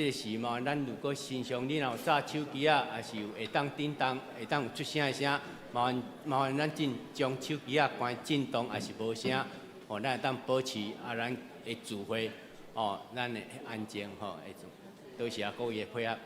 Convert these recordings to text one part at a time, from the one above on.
这时嘛，咱如果欣赏你若有炸手机啊，也是有会当叮当，会当有出声的声，麻烦咱将手机啊关震动，也是无声，哦，咱会当保持咱的智慧，哦，咱的安静，吼，会做。多谢各位的配合。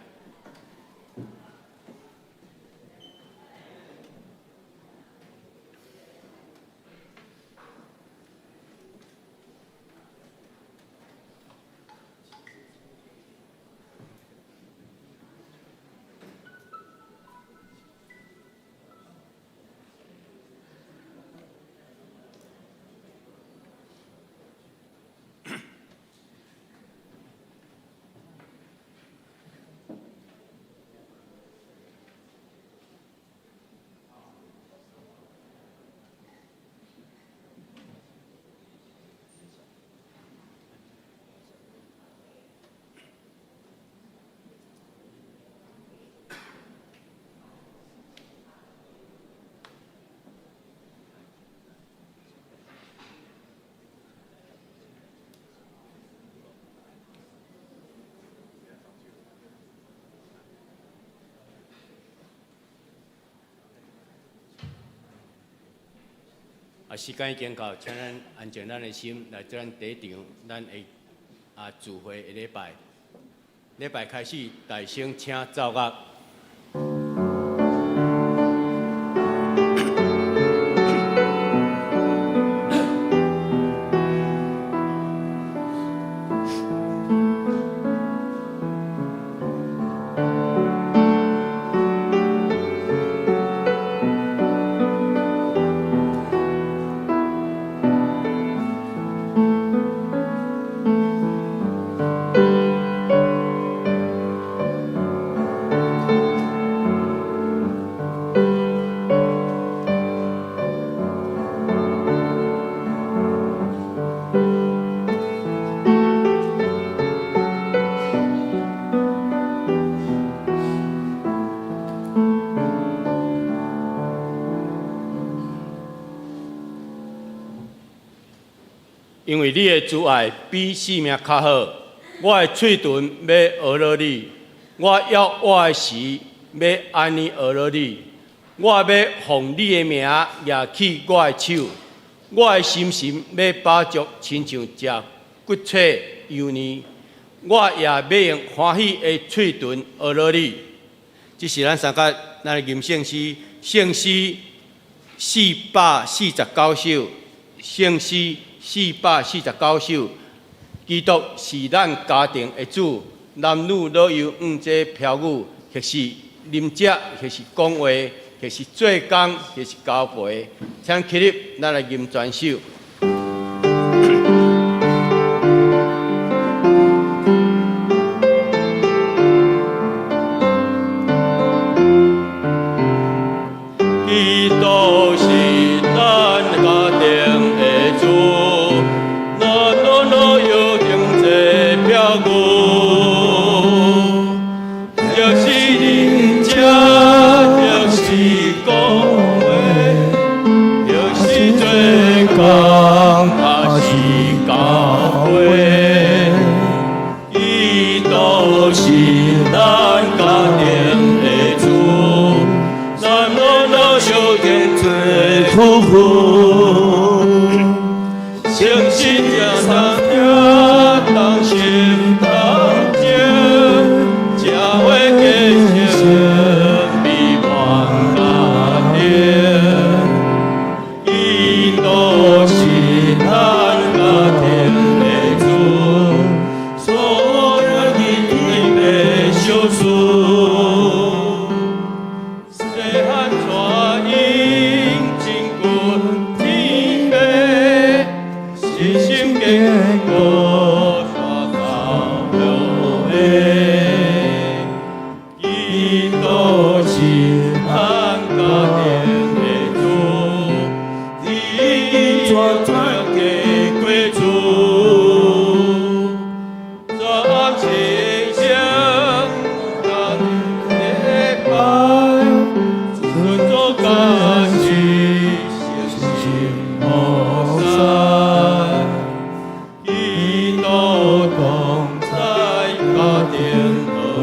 时间已经到，请咱安静咱的心来做咱第一场，咱的聚会的礼拜。礼拜开始，大声请奏乐。因为你的慈爱比性命较好，我的嘴唇要学了你，我要我的时要安尼学了你，我要奉你的名举起我的手，我的心要把足亲像食骨脆油腻，我也要用欢喜的嘴唇学了你。这是咱三甲咱的吟圣诗，圣诗449首，圣诗449首，基督是咱家庭的主，男女老幼五节飘舞，或是啉食，或是讲话，或是做工，或是交陪，请起立，咱来吟全首。基督是咱家庭的主。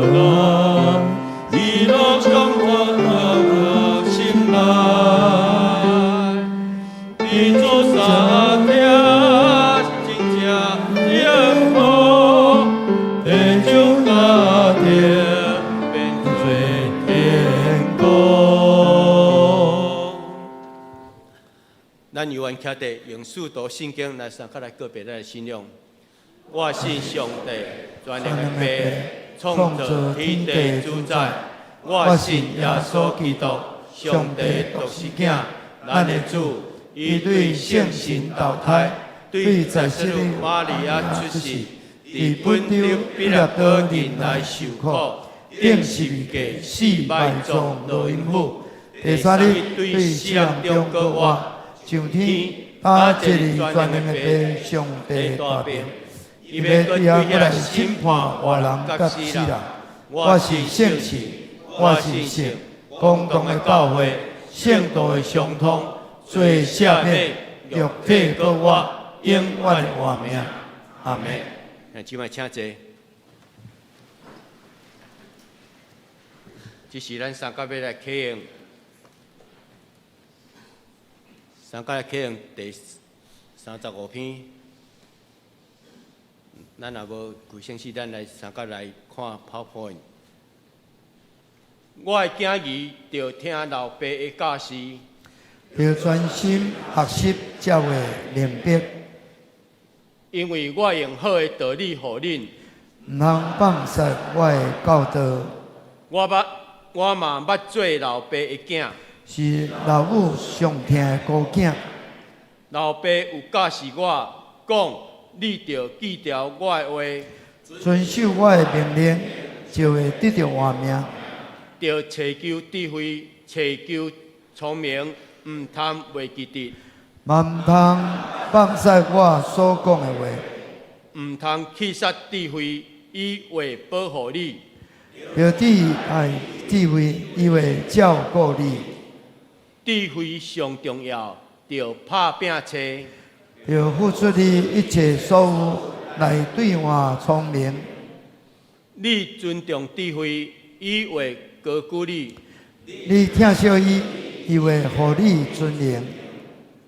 乐，一路相欢乐心来，你做啥的真正幸福，地上家庭变做天国。咱犹原徛伫用许多圣经来参考来个别来信仰。我信上帝，全能的父，创造天地主宰。我信耶稣基督，上帝独生囝，咱的主，伊对圣神投胎，对在世的玛利亚出世，伫本州彼拉多人来受苦，顶十字架死埋葬落阴府，第三日对死人中搁活，上天打一日全能的父，上帝大病。伊要对遐过来审判活人甲死人。我是圣子，我是圣，公共的教会，圣道的相通，罪赦免，肉体搁活，永远的活命。阿门。那即摆请坐。这是咱三甲要来启用，三甲来启用第35篇。咱若无贵姓氏，咱来三甲来看 PowerPoint。我的囝儿着听老爸的教示，要专心学习才会明白。因为我用好的道理予恁，唔通放弃我的教导。我嘛捌做老爸的囝，是老母上疼的孤囝。老爸有教示我讲。你着记牢我的话，遵守我的命令，就会得到活命。着祈求智慧，祈求聪明，唔通袂记得。嘛唔通放弃我所讲的话，唔通去杀智慧，以为保护你。着爱智慧，以为照顾你。智慧上重要，着拍拼找。要付出你一切所有来兑换聪明。你尊重智慧，伊会高举你。你疼惜伊，伊会互你尊荣。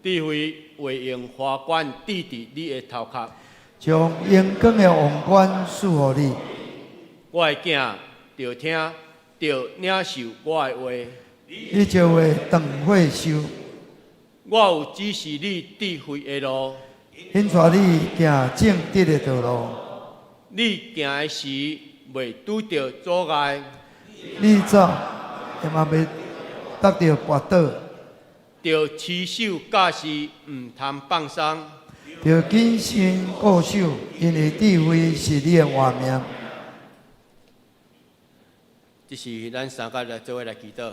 智慧会用花冠抵伫你的头壳，将阳光的王冠赐予你。我的囝着听，着领受我的话，你就会长会受。我有指示你智慧的路，引带你行正直的道路。你行的时袂拄着阻碍，你走也嘛袂得到跋倒。着持守教示，唔通放松。着谨慎固守，因为智慧是你的活命。这是咱三甲来做伙来祈祷。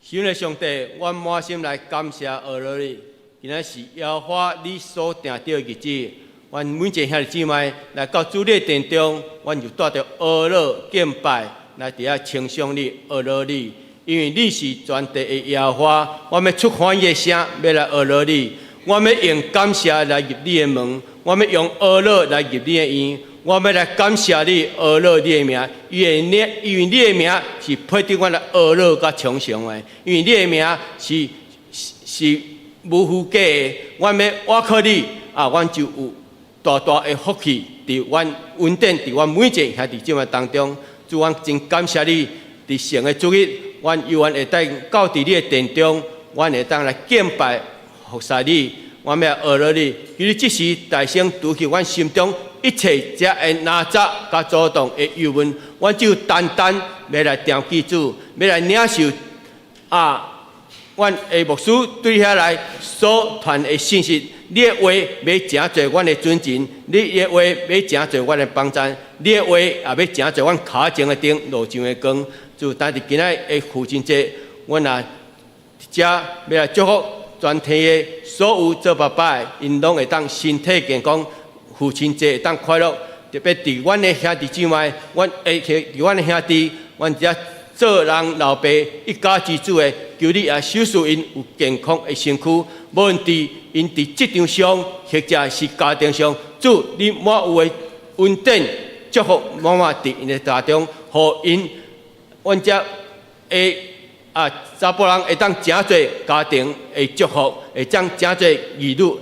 亲爱的上帝，我满心来感谢阿罗你，今仔是耶华你所定的日子，阮每一个兄弟姊妹来到主你的殿中，阮就带着阿罗敬拜来伫遐称颂你阿罗你，因为你是全地的耶华，我们出欢喜的声要来阿罗你，我们用感谢来入你的门，我们用阿罗来入你的院。我要来感谢你，阿罗你的名，因为你的名是配得阮来阿罗甲称颂的，因为你的名是无虚假的。我靠你啊，阮就有大大的福气伫阮稳定伫阮每一个兄弟姊妹当中。主，阮真感谢你，伫神的主日，阮犹原会当到伫你的殿中，阮会当来敬拜服侍你，阮要阿罗你，求你即时大声除去阮心中。一切遮会哪吒甲阻挡的忧闷，阮只有单单要来惦记主，要来领受阮的牧师对遐来所传的信息。你的话要诚侪阮的尊敬，你的话要诚侪阮的帮助，你的话也要诚侪阮脚前的灯，路上的光。就但是今仔的父亲节，阮也遮要来祝福全体的所有做爸爸的，因拢会当身体健康。父亲节会当快乐，特别伫阮的兄弟姊妹，伫阮的兄弟，阮遮做人老爸一家之主的，求你也守护因有健康的身躯，无论因伫职场上或者是家庭上，主你满有诶稳定祝福满满伫因诶家中，互因阮遮诶查甫人会当诚侪家庭诶祝福，会当诚侪儿女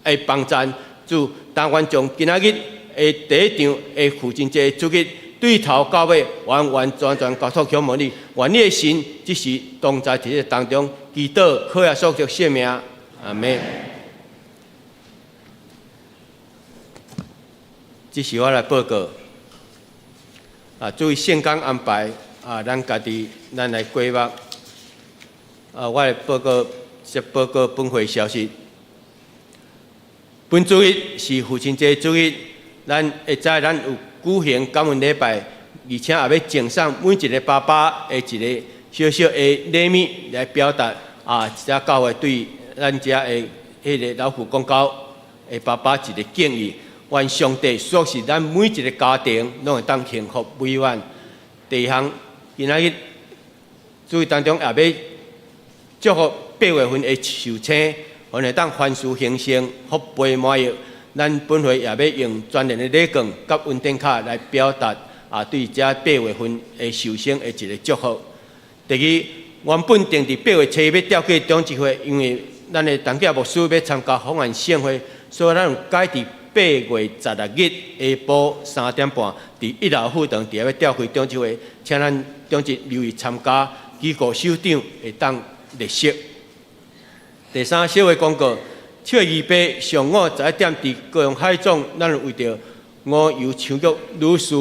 诶帮衬。主但愿从今仔日诶第一场诶父亲节主日。对头到尾，完完全全交托向你，愿你的神只是同在伫这当中，祈祷靠耶稣基督圣名，阿门。这是我来报告。注意圣工安排咱家己咱来规划。我来报告本会消息。本主日是父亲节主日，咱会知咱有。举行感恩礼拜，而且也要赠送每一个爸爸的一个小小的礼物，来表达遮教会对咱遮的迄个老父公教的爸爸一个敬意。愿上帝属是咱每一个家庭拢会当幸福美满。第二项，今仔日主义当中也要祝福8月份的寿星，阮会当凡事兴盛，福杯满溢。咱本会也要用专业的礼券甲稳定卡来表达对这8月份的寿星的一个祝福。第二，原本定伫8月7日要召开中集会，因为咱的陈家牧师要参加访问盛会，所以咱有改伫8月16日下晡3点半，伫1楼副堂伫遐要召开中集会，请咱中集留意参加，机构首长会当列席。第三，社会广告。7月28日上午11点，伫高雄海总，咱为着五油唱剧女士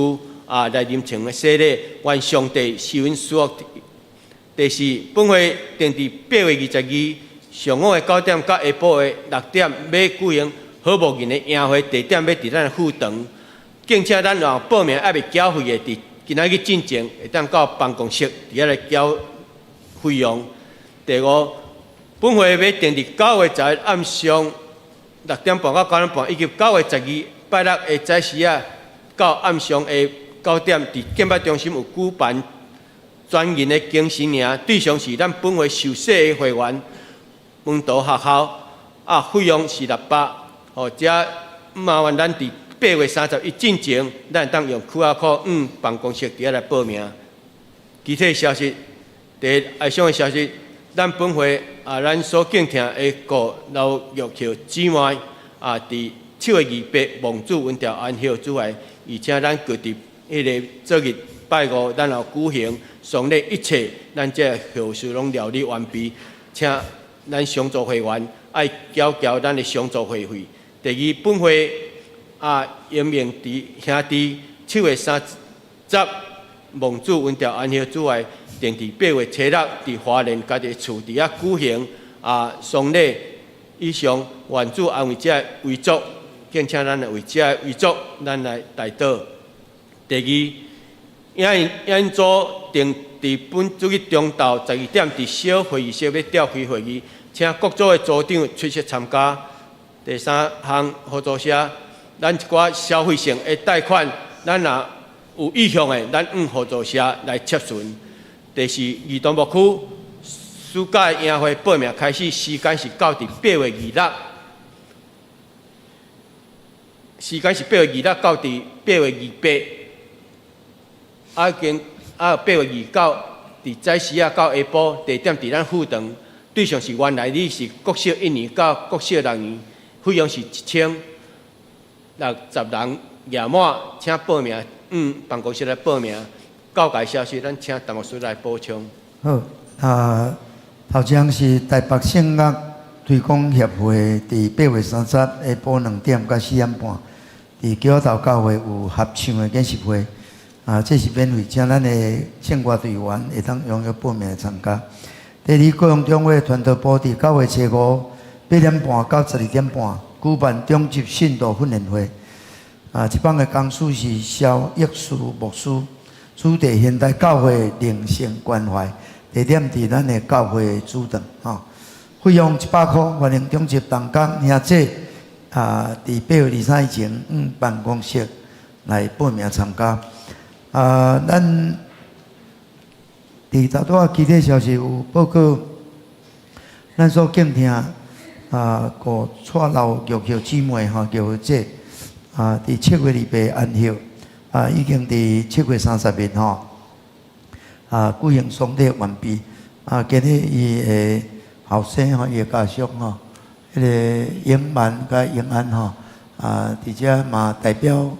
来临场的洗礼，愿上帝赐阮祝福。第四，本会定伫8月22日上午的9点，甲下晡的6点，要举行好牧人的宴会，地点要伫咱的副堂。敬请咱若报名还未缴费的，伫今仔日进前会当到办公室伫遐来缴费用。第五。本会要定伫9月10日暗上6点半到9点半，以及9月12日拜六的早时到暗上的9点，伫建设中心有举办专业的敬神营，对象是咱本会受洗的会员，门徒学校费用是600，这麻烦咱伫8月31进前，咱当用QR code 办公室伫遐来报名。具体消息，第一爱上的消息。咱本会咱所敬听的故老玉桥姊妹伫7月28日蒙主文调安息主怀，而且咱各伫迄个昨日拜五，咱也举行丧礼，一切咱这后事拢料理完毕，请咱相助会员爱缴咱的相助会费。第二，本会延命伫兄弟7月30日蒙主文调安息主怀。定伫8月7日，伫花莲家己厝伫遐举行丧礼。以上愿主安慰遮遗族，敬请咱为遮遗族，咱来代祷。第二，演组定伫本主日中昼12点，伫小会议室要召开会议，请各组的组长出席参加。第三项合作社，咱一寡消费性的贷款，咱若有意向的，咱合作社来接顺。第四，儿童牧区暑假宴会报名开始，时间是到伫8月26日，时间是8月26日到伫8月28日，8月29日伫早时到下晡，地点伫咱副堂，对象是原来你是国小1年到国小6年，费用是1060人届满，请报名办公室来报名。告解消息，咱请陈牧师来补充。好，头前是台北圣乐推广协会伫8月30日下晡2点到4点半，伫桥头教会有合唱的演习会。这是免费，请咱的圣歌队员会当踊跃报名参加。第二，高雄中会传道部伫9月75 8点半到12点半举办中级信徒训练会。这帮的讲师是萧益树牧师。主题现代教会灵性关怀，地点伫咱的教会主堂费用100块，欢迎中级同工兄姐伫8月23日以前办公室来报名参加。咱伫头拄仔具体消息有报告，咱所敬听个带老玉桥姊妹玉姐伫7月28安休已经伫7月30日举行丧礼完毕今日伊的后生伊的家属迄个永曼甲永安伫遮嘛代表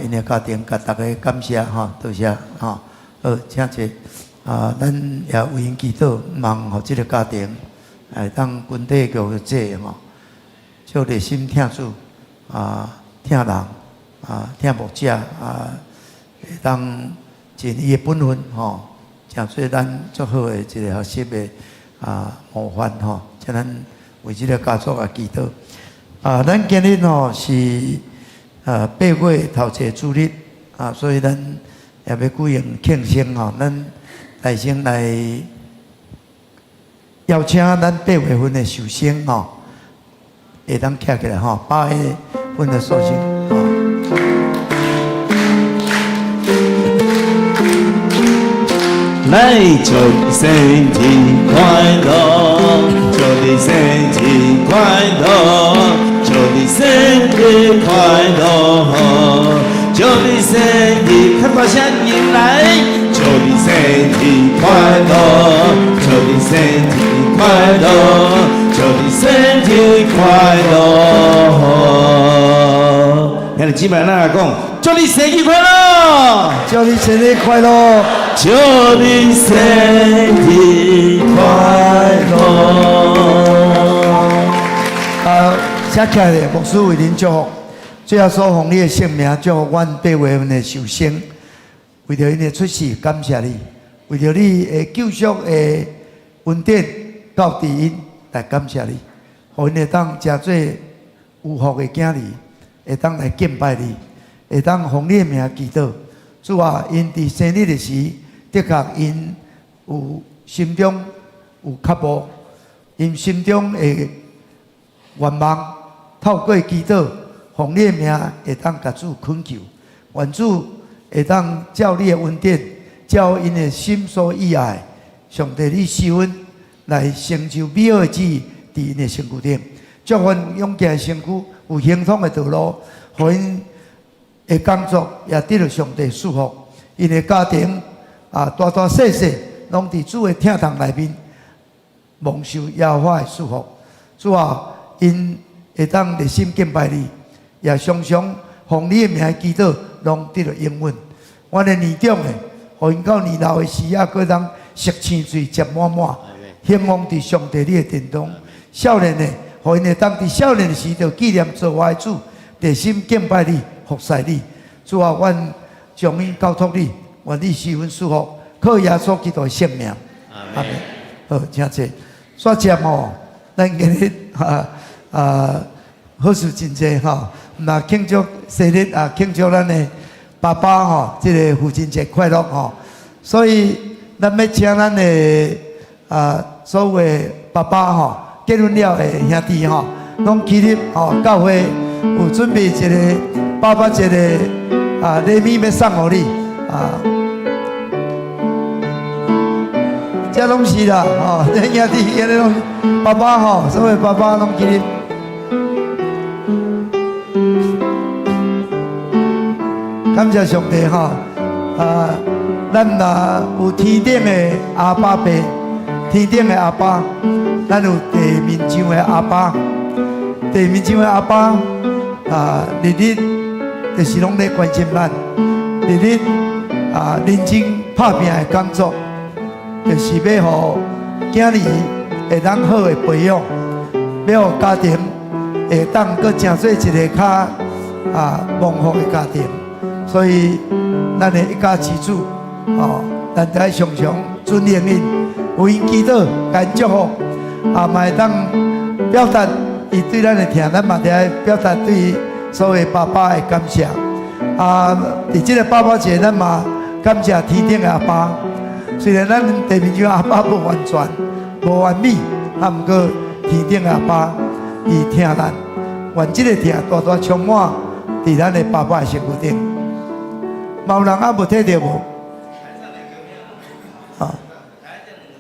因的家庭甲大家感谢多谢好，请坐咱也为因祈祷，望互即个家庭当军队玉姐少热心听主听人听牧者会当尽伊的本分诚做咱足好的一个学习的模范请咱为即个家族祈祷咱今日是8月头一个主日所以咱也要举行庆生咱大先来邀请咱8月份的寿星会当站起来8月份的寿星来，祝你生日快乐，祝你生日快乐，祝你生日快乐，祝你生日，看到声音来，祝你生日快乐，祝你生日快乐，祝你生日快乐。兄弟姊妹，咱来讲，祝你生日快乐，祝你生日快乐。祝你生日快乐！写起来，牧师为您祝福，最后所奉你的性命，祝福阮8月份的寿星，为着因的出世，感谢你；为着你的救赎的恩典到地因，来感谢你，互因会当真做有福的囝儿，会当来敬拜你，会当奉你的名祈祷。主啊，因伫生日的时。的确，因有心中有渴慕，因心中的愿望，透过祈祷，奉你的名会当甲主恳求，愿主会当照你的恩典，照因的心所意爱，上帝你施恩来成就美好的旨意伫因的身躯顶，祝福勇健的身躯有行通的道路，互因的工作也得到上帝祝福，因的家庭。大大细细，拢伫主的厅堂内面，蒙受耶和华的祝福。主啊，因会当热心敬拜你，也常常奉你的名祈祷，拢得到应允。阮的年长的，互因到年老的时啊，搁当食青水食满满，兴旺伫上帝你的殿中。少年的，互因会当伫少年的时就纪念做我的主，热心敬拜你，服侍你。主啊，阮将因交托你。愿你施恩祝福，靠耶稣基督的性命。阿门。好，请坐。煞接咱今日好事真多那庆祝生日庆祝咱的爸爸这个父亲节快乐所以咱要请咱的所有的爸爸结婚了的兄弟拢起立教会有准备一个爸爸节的礼物要送互你这拢是啦，这兄弟今日拢爸爸所有爸爸拢起立。感谢上帝咱若有天顶的阿爸爸，天顶的阿爸，咱有地面上的阿爸，地面上的阿爸日日就是拢在关心咱，日日认真拍拼的工作。就是要互囝儿会当好的培养，要互家庭会当搁成做一个较蒙福的家庭。所以咱的一家之主咱在常常尊敬因，为因祈祷，甲因祝福，嘛会当表达伊对咱的疼，咱嘛得表达对所有爸爸的感谢。伫这个爸爸节，咱嘛感谢天顶的阿爸。虽然咱地面上阿爸无完全、无完美，毋过天顶阿爸伊疼咱，愿这个疼大大充满伫咱的爸爸的身躯顶。有人无摕到无？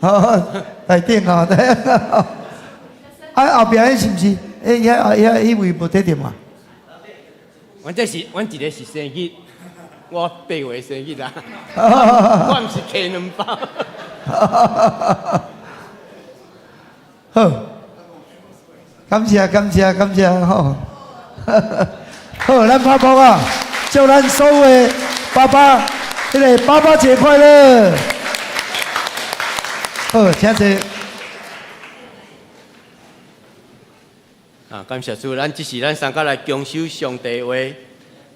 好，来顶啊，后壁迄是毋是？迄位无得着嘛？阮一个是生日，我8月生日啦，我毋是摕2包。好，感谢吼。好，咱拍拍啊，祝咱所有的爸爸，迄个爸爸节快乐。好，请坐。感谢主，这是咱三甲来恭守上帝的话。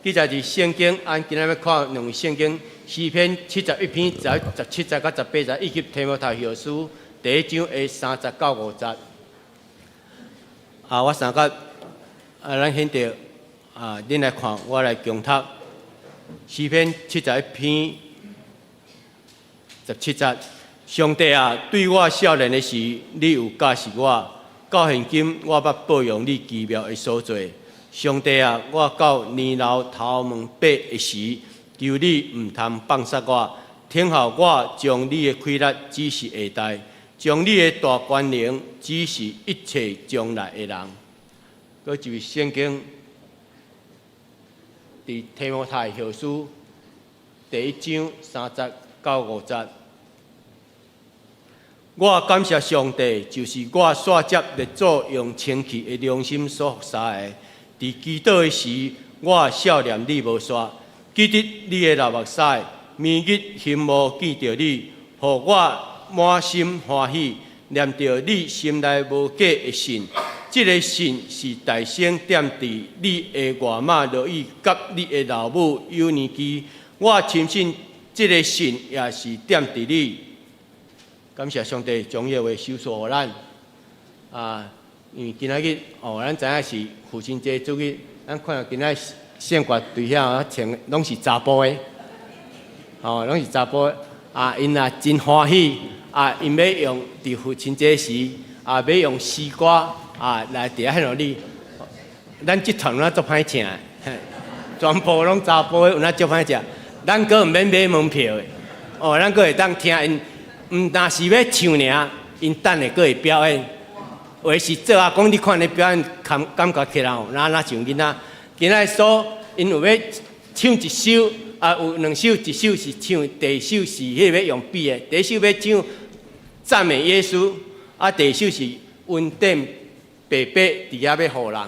记载伫圣经，按今仔要看两圣经，诗篇71篇17节到18节，以及提摩太后书第1章的30到50节。我三甲咱现着恁来看，我来共读诗篇71篇17节。上帝啊，对我少年的时，你有教示我。到现今，我捌保养你奇妙的所做。上帝啊，我到年老头毛白的时，求你毋通放杀我，听候我将你的亏力指示下代，将你的大权能指示一切将来的人。搁一位圣经，伫提摩太后书第1章30到50节。我感谢上帝，就是我煞接列祖用清气的良心所服杀的。伫祈祷的时，我少年你无煞，记得你的流目屎，明日心无见着你，互我满心欢喜，念着你心内无假的信。这个信是大声点伫你的外妈乐意，甲你的老母幼年期。我深信这个信也是点伫你。感谢上帝将耶话收束予咱。因为今仔日咱知影是父亲节主日，咱看到今仔圣乐队遐穿拢是查甫的，拢是查甫的。因也真欢喜，因要用伫父亲节时，要用诗歌来伫遐努力。咱这团有足歹请的，全部拢查甫的，有足歹请。咱阁毋免买门票的，咱阁会当听因。但是要唱尔，因等下阁会表演。话是做讲你看你表演感觉起来哪像囡仔。今仔因有要唱一首，有2首，一首是唱，第2首是迄个要用笔的，第1首要唱赞美耶稣，第2首是恩典白白伫遐要互人。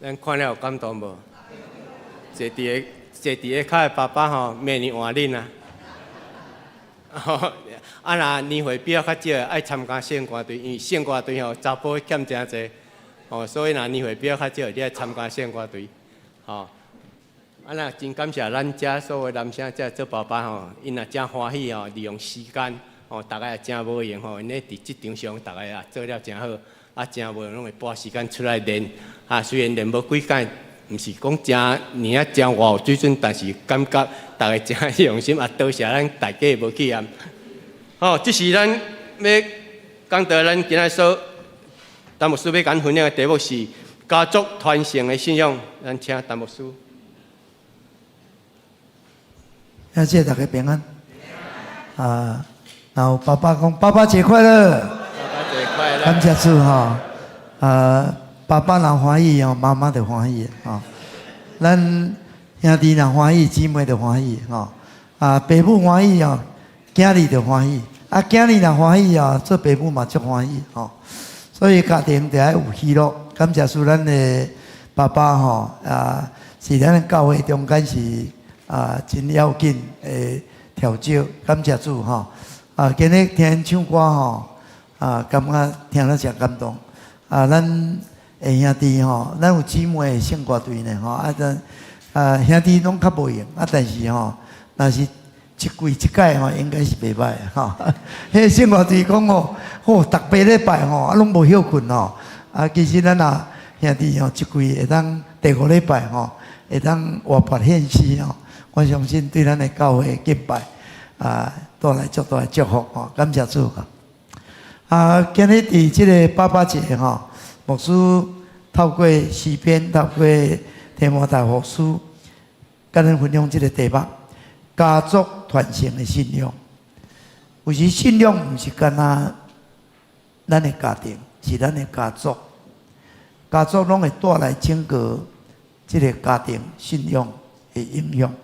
咱看了有感动无？坐伫个脚的爸爸吼，明年换恁啊！啊，若年岁比较较少，爱参加县歌队，因为县歌队吼查甫欠真济，哦，所以若年岁比较较少，你爱参加县歌队，吼。啊，那真感谢咱遮所有男生遮做爸爸吼，因也真欢喜吼，利用时间吼，大家也真无闲吼，因咧伫职场上，大家也做了真好，啊，真无拢会拨时间出来练，啊，虽然练无几届。毋是讲真年啊真有水准，但是感觉大家真用心啊！多谢咱大家无去啊！好，这是咱要讲到咱今仔所，陈牧师要讲分享的题目是家族传承的信仰。咱请陈牧师。感谢大家平安。啊，然后爸爸讲爸爸节快乐，爸爸节快乐。感谢主哈，爸爸若欢喜哦，妈妈就欢喜哦。咱兄弟若欢喜，姊妹就欢喜哦。啊，爸母欢喜哦，囝儿就欢喜。啊，囝儿若欢喜哦，做爸母嘛足欢喜哦。所以家庭就要有喜乐。感谢主，咱的爸爸吼是咱的教会中间是真要紧的调酒。感谢主吼。今日听唱歌吼感觉听了真感动。咱兄弟吼，咱有姊妹圣歌队呢吼，兄弟拢较无用，但是吼，若是一季一届吼，应该是袂歹吼。迄圣歌队讲吼，逐八礼拜吼，拢无休困吼。其实咱兄弟吼，一季会当第5礼拜吼，会当活泼献诗吼。我相信对咱的教会敬拜带来足大的祝福吼，感谢主吼。今日伫即个爸爸节吼。牧师透过诗篇，透过提摩太后书，跟咱分享这个题目：家族传承的信仰。有时信仰毋是干那咱的家庭，是咱的家族。家族拢会带来整个这个家庭信仰的影响。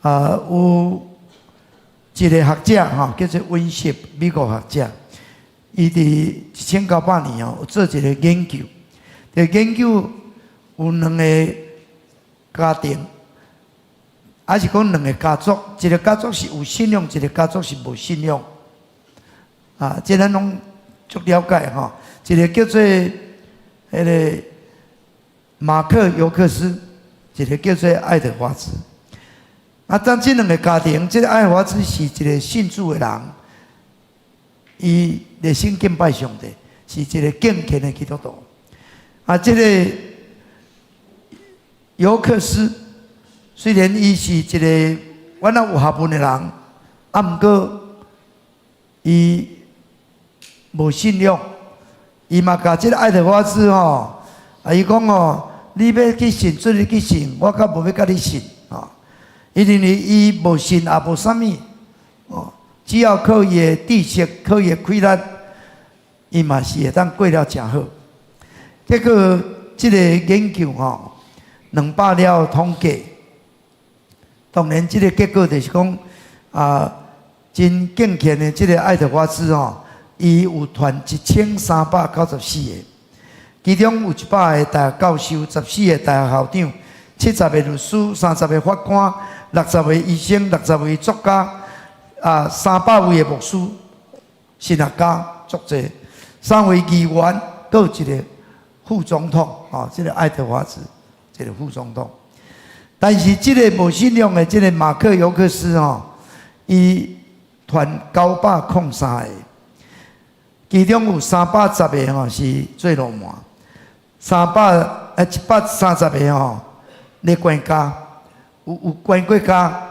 有一个学者吼，叫做温瑟，美国学者。伊伫1900年有做一个研究，研究有2个家庭，还是讲2个家族，一个家族是有信仰，一个家族是无信仰。这咱拢足了解吼。一个叫做迄个马克尤克斯，一个叫做爱德华兹。当这2个家庭，这个爱德华兹是一个信主的人。伊热心敬拜上帝，是一个敬虔的基督徒。这个尤克斯虽然伊是一个原来有学问的人，毋过伊无信仰。伊嘛甲这个爱德华兹吼，伊讲吼，你要去信，做你去信，我较无要甲你信啊。伊认为伊无信也无啥物哦。只要靠伊的知识，靠伊的开力，伊嘛是会当过了真好。结果这个研究吼，200了统计，当然这个结果就是讲真敬虔的这个爱德华兹吼，伊有传1394个，其中有100个大学教授，14个大学校长，70个律师，30个法官，60个医生，60位作家。300位的牧师、神学家足侪，3位议员，搁有一个副总统，这个爱德华兹，这个副总统。但是这个无信仰的这个马克尤克斯伊传903个，其中有310个是做罗马，130个咧管家，有管过家，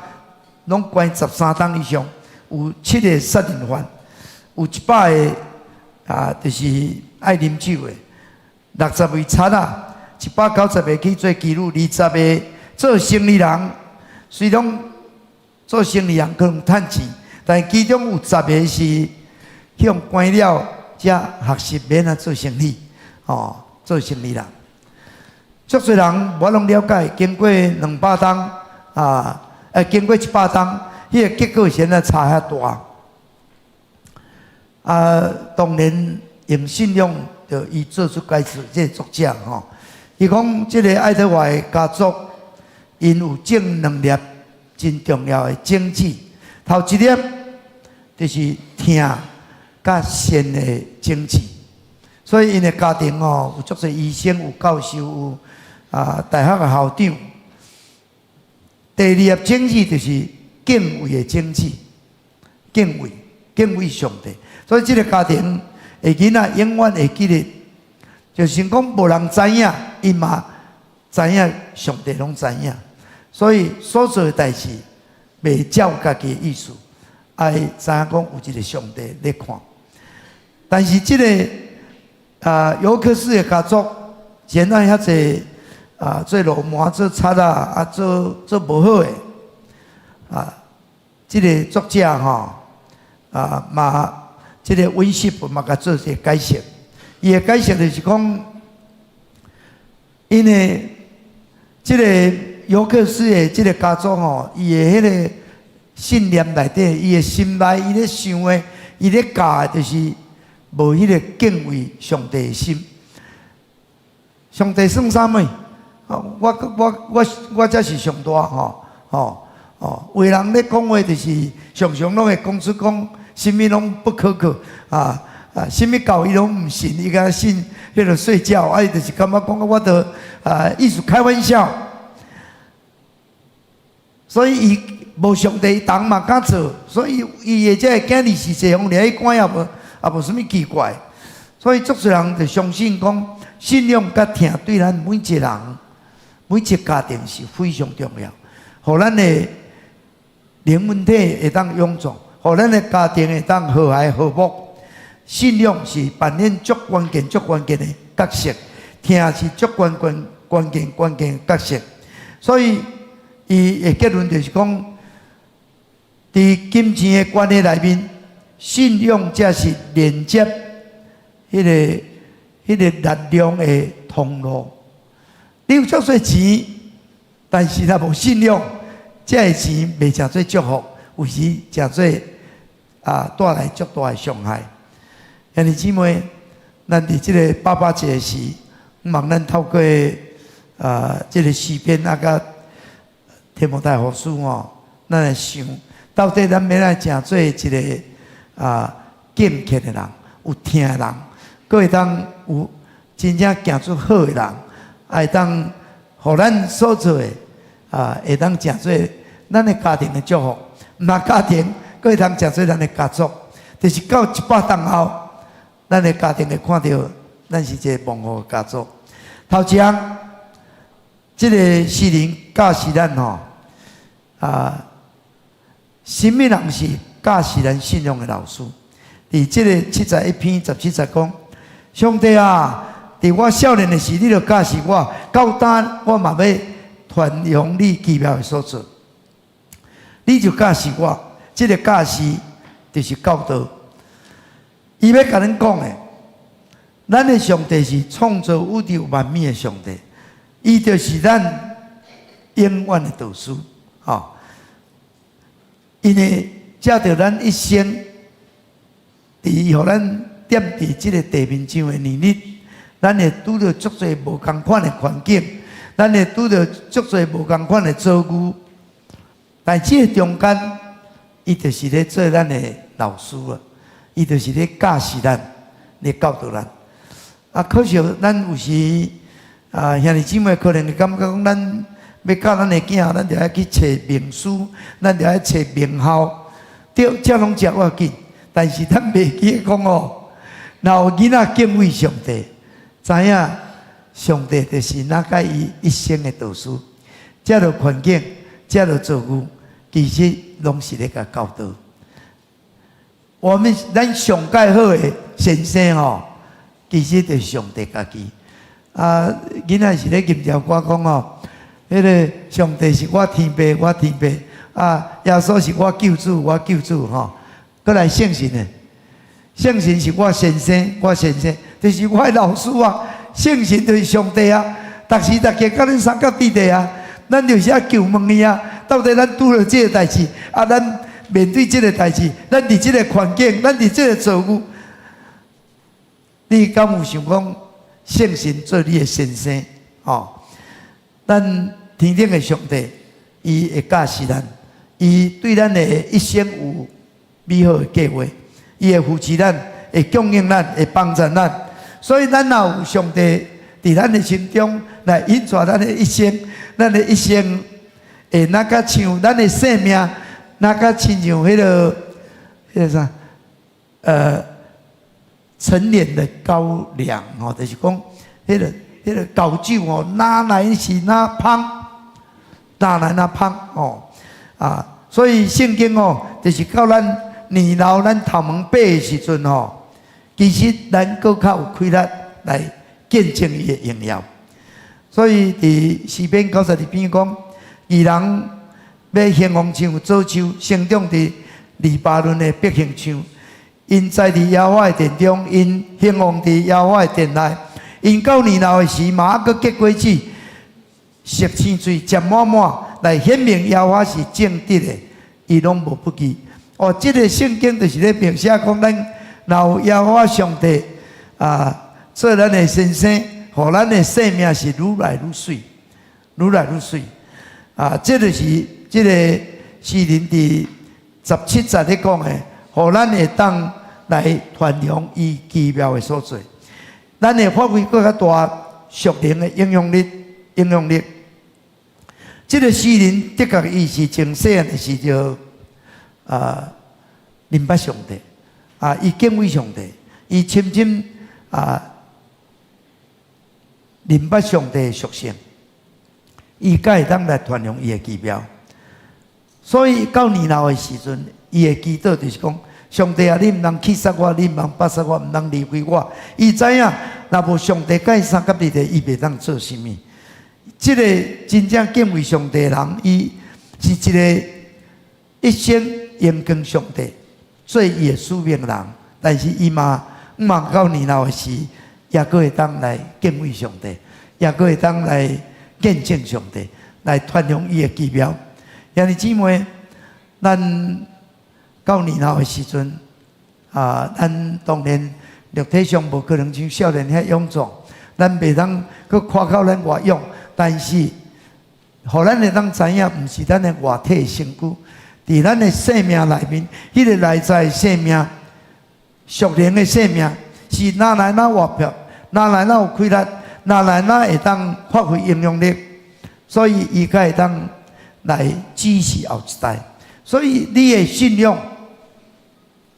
拢管13档以上。有7个杀人犯，有100个就是爱啉酒的，60位贼190个去做妓女，20个做生意人。虽然做生意人可能趁钱，但其中有10个是向关了才学习免做生意，做生意人。足侪人我拢了解，经过200档经过100档。迄个结果现在差遐大，当然用信仰就伊做出解释，这个作者吼，伊讲即个爱德华的家族，因有种两粒真重要的种子。头一粒就是听甲善的种子，所以因的家庭哦，有足侪医生、有教授、有大学的校长。第二粒种子就是敬畏的种子，敬畏上帝。所以这个家庭的囡仔永远会记得，就是讲无人知影，伊嘛知影，上帝拢知影。所以所做的代志，袂照家己的意思，爱知影讲有一个上帝咧看。但是这个尤克斯的家族，现在遐济做罗马、做贼做无好的这个作者吼嘛，这个温室嘛，甲做一个解释。伊的解释就是讲，因为这个尤克斯的这个家族吼，伊的迄个信念内底，伊的心内，伊咧想的，伊咧教的，就是无迄个敬畏上帝的心。上帝算啥物？我才是上大为人咧讲话，就是常常拢会讲出讲，什么拢不可靠什么教义拢唔信，伊甲信迄个睡觉，伊就是感觉讲我得意思开玩笑。所以伊无上帝人嘛敢做，所以伊的这个囝儿是这样，掠去关也无什么奇怪。所以足侪人就相信讲，信仰甲听对咱每一个人、每一个家庭是非常重要，互咱的灵魂体会当永壮，互咱的家庭会当和谐和睦。信仰是扮演足关键的角色，听是足关键的角色。所以伊的结论就是讲，伫金钱的关系内面，信仰才是连接迄个力量的通路。你有足侪钱，但是若无信仰，这个钱袂诚做祝福，有时诚做带来足大的伤害。兄弟姊妹，咱伫即个爸节时，望咱透过即个诗篇甲提摩太后书咱来想，到底咱要来诚做一个敬虔的人，有听的人，佫会当有真正行出好的人，会当互咱所做的会当诚做咱的家庭的祝福。毋但家庭，佫会当诚做咱的家族，就是到100年后。咱的家庭会看到，咱是一个蒙福的家族。头前，这个诗人教示咱什么人是教示咱信仰的老师？伫这个71篇17节讲，上帝啊，伫我少年的时，你就教示我，到今我嘛要传扬你奇妙的所做。你就教示我，这个教示就是教导。伊要甲咱讲的，咱的上帝是创造宇宙万物的上帝，伊就是咱永远的导师，因为借着咱一生，互咱踮伫即个地面上的年日，咱会拄到足侪无共款的环境，咱会拄到足侪无共款的遭遇，但即个中间，伊就是咧做咱的老师了。伊就是咧教示咱，咧教导咱。可惜咱有时兄弟姊妹可能会感觉讲，咱要教咱的囝，咱就要去找名师，咱就要找名校，对，这拢真要紧。但是咱袂记讲若有囡仔敬畏上帝，知影上帝就是那个伊一生的导师，这个环境，这个遭遇，其实拢是咧甲教导。咱上介好的先生其实就是上帝家己。囡仔是咧吟条歌讲迄个上帝是我天父，我天父耶稣是我救主，我救主过来圣神的，圣神是我先生，我先生就是我的老师圣神就是上帝逐时逐刻甲恁三角地地咱就是要求问伊到底咱拄了这个代志咱。面对这个代志，咱伫这个环境，咱伫这个遭遇，你敢有想讲圣神做你的先生咱天顶的上帝，伊会教示咱，伊对咱的一生有美好的计划，伊会扶持咱，会供应咱，会帮助咱。所以咱若有上帝伫咱的心中来引带咱的一生，咱的一生会那个像咱的生命，那个亲像迄个啥，陈年的高粱就是讲迄个高酒哪来是哪芳，哪来哪芳所以圣经就是到咱年老咱头毛白的时阵其实咱更较有气力来见证伊的荣耀。所以伫诗篇92篇讲，义人要兴旺像早秋，生长伫黎巴嫩的百合树。因栽伫耶和华的殿中，因兴旺伫耶和华的殿内。因到年老的时，嘛还佫结果子，食青水，食满满，来显明耶和华是正直的，伊拢无不记。这个圣经就是咧描写讲，咱若有耶和华上帝做咱的先生，互咱的生命是愈来愈水，愈来愈水。这就是这个诗人伫17节咧讲的。互咱会当来传扬伊奇妙的所在，咱会发挥更较大属灵的影响力。这个诗人的确伊是从细汉的时就明白上帝伊敬畏上帝，伊深深明白上帝的属性，伊才会当来传扬伊的奇妙。所以到年老的时阵，伊的祈祷就是讲：上帝啊，你毋通弃杀我，你毋通杀杀我，毋通离开我。伊知影，若无上帝介三甲你的，伊袂当做甚物。这个真正敬畏上帝的人，伊是一个一生严敬上帝、做伊的使命的人。但是伊嘛到年老的时，也阁会当来敬畏上帝，也阁会当来见证上帝，来传扬伊的奇妙。兄弟姊妹，咱到年老的时阵咱当然肉体上无可能像少年遐勇壮，咱袂当去夸口咱外勇，但是，互咱会当知影，毋是咱的外体的身躯，伫咱的生命内面，迄个内在的生命、属灵的生命，是哪来哪活泼，哪来哪有气力，哪来哪会当发挥影响力，所以伊才会当来支持后一代。所以你的信仰，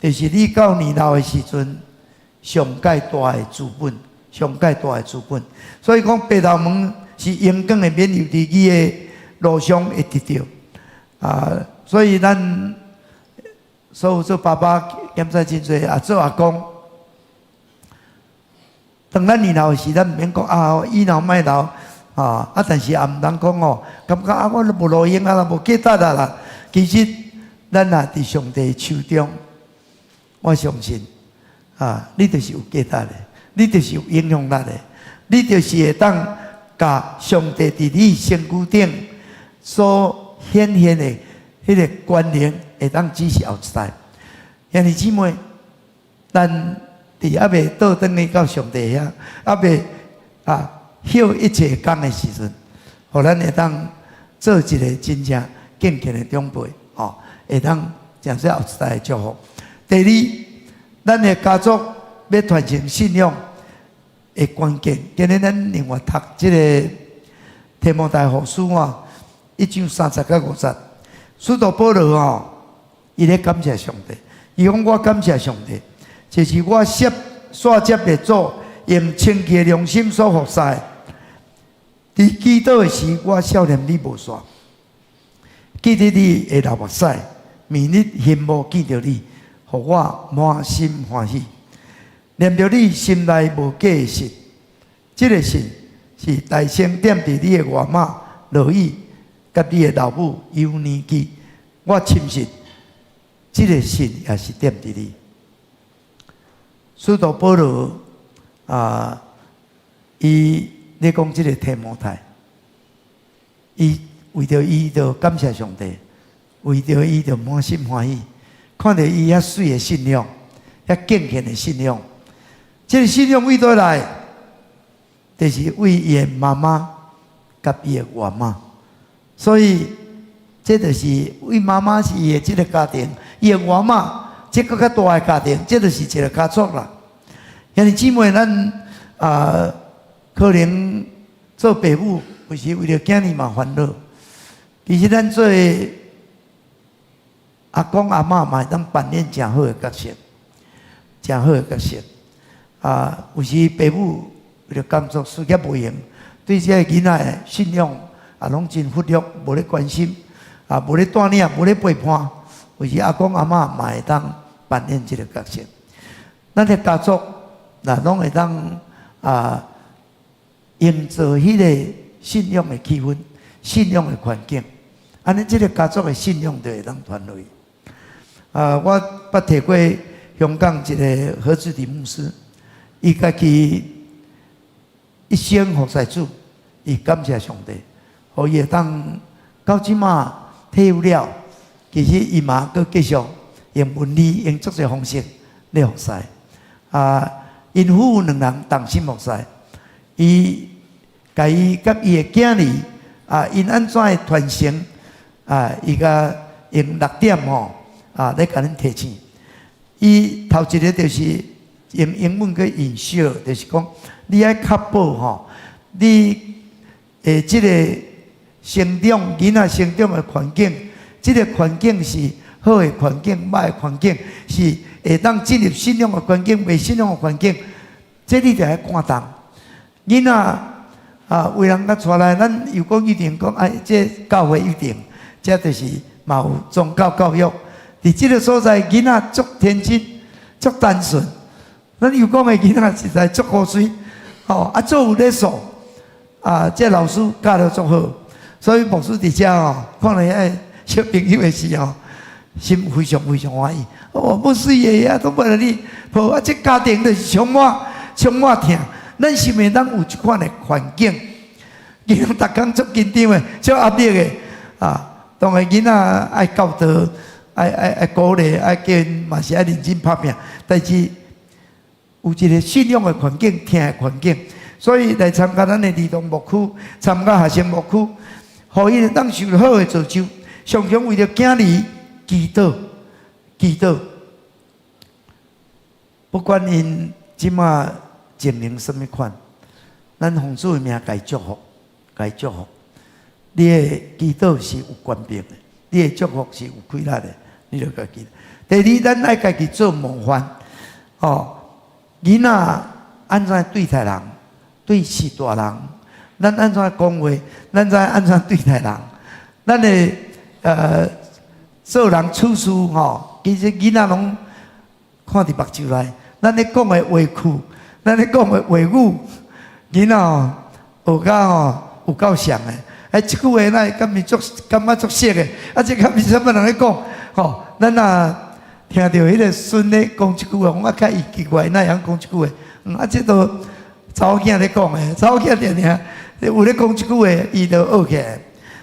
就是你到年老的时阵，上界大的资本，上界大的资本。所以讲，白头毛是永远的免流伫伊的路上会得到所以咱所有做爸爸兼在真侪做阿公，当咱年老时，咱毋免讲以老卖老但是也毋通讲感觉我都无路用无记得啦。其实咱也伫上帝手中，我相信你就是有价值的，你就是有影响力的，你就是会当甲上帝伫你身躯顶所显现的迄个关联，会当支持后一代。兄弟姊妹，咱伫还未倒转去到上帝遐，还未休一切工的时阵，互咱会当做一个真正敬虔的长辈会当真说后一代的祝福。第二，咱的家族要传承信仰的关键，今日咱另外读这个提摩太后书1章30到50，使徒保罗伊咧感谢上帝，伊讲我感谢上帝，就是我煞接列祖用清洁良心所服侍。伫祈祷的时，我少年你无煞，记得你会流目屎，明日羡慕见到你，互我满心欢喜。念着你心内无假的信，这个信是大声点伫你的外妈罗伊，甲你的老母尤尼基，我深信这个信也是点伫你。使徒保罗伊咧讲这个提摩太，伊为着伊就感谢上帝，为着伊就满心欢喜，看到伊遐水的信仰，遐敬虔的信仰。这个信仰为倒来，就是为伊的妈妈甲伊的外妈，所以这就是为妈妈是伊的这个家庭，伊的外妈这个较大的家庭，这就是一个家族啦。兄弟姊妹，咱可能做爸母，有时为了囝儿嘛烦恼。其实咱做阿公阿嬷嘛，当扮演真好的角色，真好的角色。有时爸母为了工作事业无用，对这个囡仔的信仰拢真忽略，无咧关心，无咧带领，无咧陪伴。有时阿公阿嬷嘛会当扮演这个角色。咱的家族拢会当营造迄个信仰的气氛、信仰的环境，安尼这个家族的信仰就会当传落去。我捌提过香港一个何志迪牧师，伊家己一生服侍主，伊感谢上帝，互伊会当到即马退休了，其实伊嘛阁继续用文理、用足个方式来服侍。因夫妇两人同心服侍，伊甲伊甲伊的囝儿因安怎的传承伊甲用6点来甲恁提醒。伊头一个就是用英文个引笑，就是讲你爱确保你即个成长囡仔成长的环境，即个环境是好的环境，歹的环境是会当进入信仰的环境，未信仰的环境，这你就要看重。囡仔为人甲带来，咱又讲一定讲，这教会一定，这就是嘛有宗教教育。伫即个所在，囡仔足天真，足单纯。咱又讲的囡仔实在足好水，做有咧数，这老师教得足好，所以牧师伫遮看了小朋友的时候，心非常非常欢喜。牧师爷爷都为了你，这家庭就是充满疼。咱是咪当有一款的环境？囡仔逐工足紧张的，足压力的当然囡仔爱教导。爱鼓励，爱叫因嘛是爱认真拍拼，但是有一个信仰的环境、听的环境，所以来参加咱的儿童牧区，参加学生牧区，互伊当受好的造就，常常为着囝儿祈祷，不管因即马经营什么款，咱奉主的名该祝福，你的祈祷是有权柄的，你的祝福是有规律的。你就家己。第二，咱爱家己做模范。囡仔安怎对待人，对事大人，咱安怎讲话，咱知安怎对待人。咱的做人处事其实囡仔拢看伫目睭内。咱咧讲的话句，咱咧讲的话语，囡仔学到有够像的。即句话咱感觉足熟的，这敢是什么人咧讲？咱听到迄个孙咧讲一句话，我较奇怪，那样讲一句话，这都查某囝咧讲的，查某囝定有咧讲一句话，伊就学起来。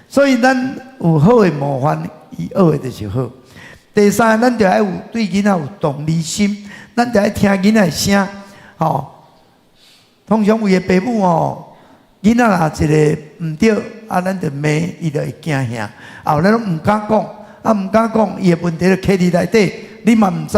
所以咱有好的模范，伊学的就是好。第三，咱就要有对囡仔有同理心，咱就要听囡仔的声。通常有的爸母囡仔若一个唔对，咱就骂，伊就会惊吓，后来拢唔敢讲。唔敢讲，伊的问题就徛伫内底，你嘛唔知。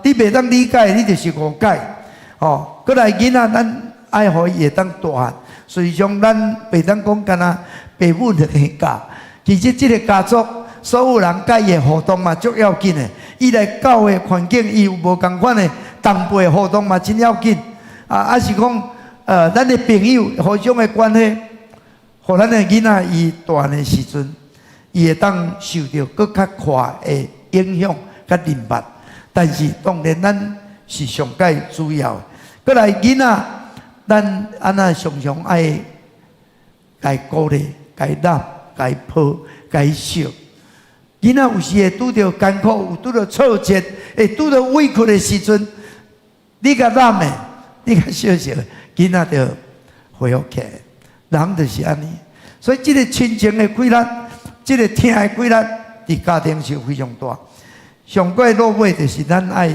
你袂当理解，你就是误解。过来囡仔，咱爱互伊会当大汉。实际上，咱袂当讲干那爸母就会教。其实，这个家族所有人甲伊的互动嘛，足要紧的。伊来教会环境，伊有无共款的同辈互动嘛，真要紧。是讲咱的朋友互相的关系，互咱的囡仔伊大的时阵。伊会当受到更较快的影响、甲认捌，但是当然咱是上界主要的。过来囡仔，咱安那常常爱该鼓励、该揽、该抱、该笑。囡仔有时会拄到艰苦，有拄到挫折，会拄到委屈的时阵，你甲揽的，你甲笑笑，囡仔就恢复起来。人就是安尼，所以这个亲情的规律。这个听的规律，伫家庭是非常大。上过落尾就是咱爱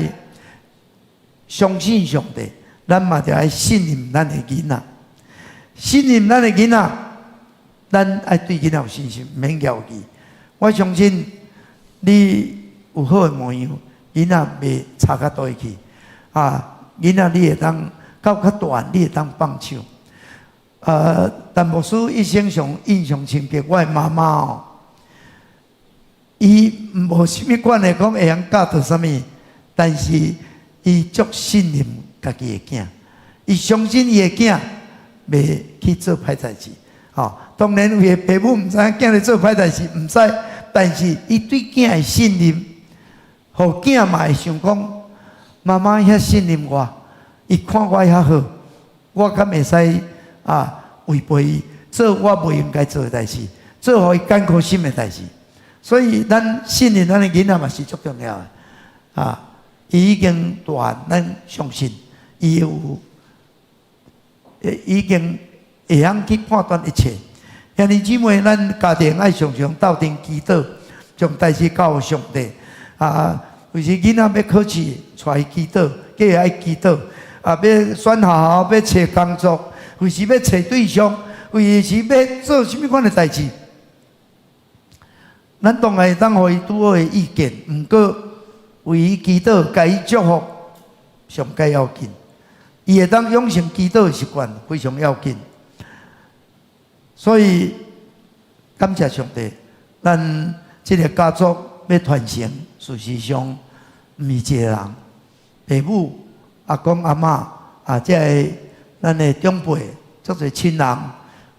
相信上帝，咱嘛就爱信任咱的囡仔。信任咱的囡仔，咱爱对囡仔有信心，免骄气。我相信你有好的模样，囡仔袂差到倒去。囡仔你会当到较大，你会当放手。但牧师一生上印象深刻，我的妈妈哦，伊无啥物款的讲会晓教导啥物，但是伊足信任家己的囝，伊相信伊的囝袂去做歹代志。当然有的父母毋知影囝咧做歹代志，毋知，但是伊对囝的信任，互囝嘛会想讲，妈妈遐信任我，伊看我遐好，我敢会使违背伊做我袂应该做的代志，做互伊艰苦心的代志。所以咱信任咱的囡仔嘛是足重要的。伊已经大，咱相信伊已经会晓去判断一切。兄弟姊妹，咱家庭爱常常斗阵祈祷，将代志交给上帝。有时囡仔要考试，带伊祈祷，计会爱祈祷。要选学校，要找工作，有时要找对象，有时要做什么款的代志，咱当然会当互伊拄好的意见，毋过为伊祈祷，甲伊祝福，上该要紧。伊会当养成祈祷的习惯，非常要紧。所以感谢上帝，咱这个家族要传承，事实上毋是一个人，父母、阿公、阿嬷这个咱的长辈，足侪亲人，